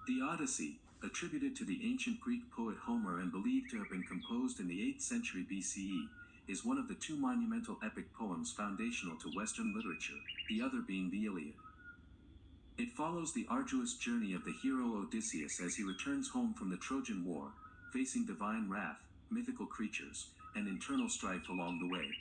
The Odyssey, attributed to the ancient Greek poet Homer and believed to have been composed in the 8th century BCE, is one of the two monumental epic poems foundational to Western literature, the other being the Iliad. It follows the arduous journey of the hero Odysseus as he returns home from the Trojan War, facing divine wrath, mythical creatures, and internal strife along the way.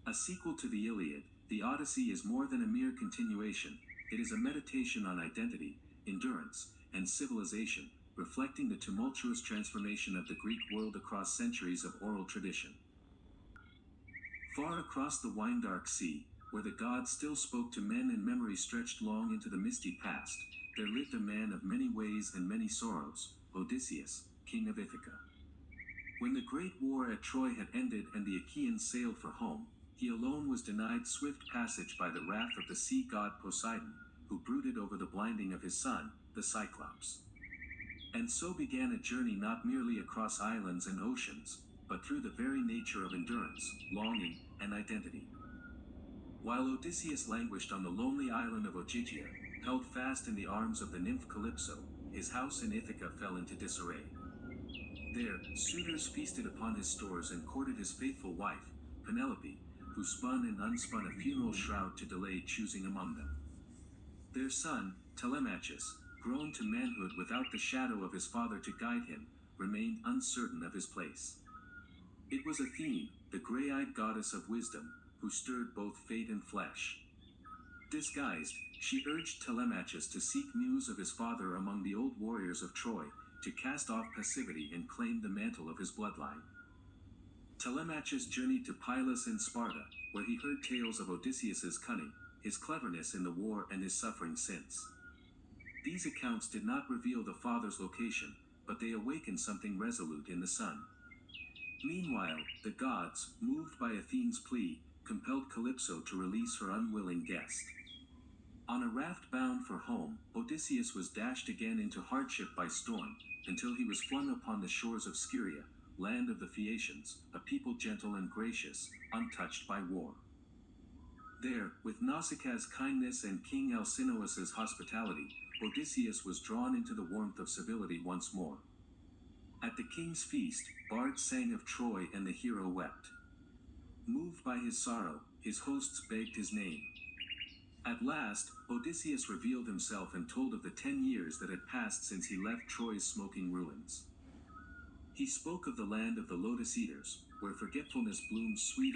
A sequel to the Iliad, the Odyssey is more than a mere continuation. It is a meditation on identity, endurance, and civilization, reflecting the tumultuous transformation of the Greek world across centuries of oral tradition. Far across the wine-dark sea, where the gods still spoke to men and memory stretched long into the misty past, there lived a man of many ways and many sorrows, Odysseus, king of Ithaca. When the great war at Troy had ended and the Achaeans sailed for home, he alone was denied swift passage by the wrath of the sea god Poseidon, who brooded over the blinding of his son, the Cyclops. And so began a journey not merely across islands and oceans, but through the very nature of endurance, longing, and identity. While Odysseus languished on the lonely island of Ogygia, held fast in the arms of the nymph Calypso, his house in Ithaca fell into disarray. There, suitors feasted upon his stores and courted his faithful wife, Penelope, who spun and unspun a funeral shroud to delay choosing among them. Their son, Telemachus, grown to manhood without the shadow of his father to guide him, remained uncertain of his place. It was Athene, the gray-eyed goddess of wisdom, who stirred both fate and flesh. Disguised, she urged Telemachus to seek news of his father among the old warriors of Troy, to cast off passivity and claim the mantle of his bloodline. Telemachus journeyed to Pylos in Sparta, where he heard tales of Odysseus's cunning, his cleverness in the war and his suffering since. These accounts did not reveal the father's location, but they awakened something resolute in the son. Meanwhile, the gods, moved by Athene's plea, compelled Calypso to release her unwilling guest. On a raft bound for home, Odysseus was dashed again into hardship by storm, until he was flung upon the shores of Scheria, land of the Phaeacians, a people gentle and gracious, untouched by war. There, with Nausicaa's kindness and King Alcinous's hospitality, Odysseus was drawn into the warmth of civility once more. At the king's feast, bards sang of Troy and the hero wept. Moved by his sorrow, his hosts begged his name. At last, Odysseus revealed himself and told of the 10 years that had passed since he left Troy's smoking ruins. He spoke of the land of the lotus eaters, where forgetfulness blooms sweet on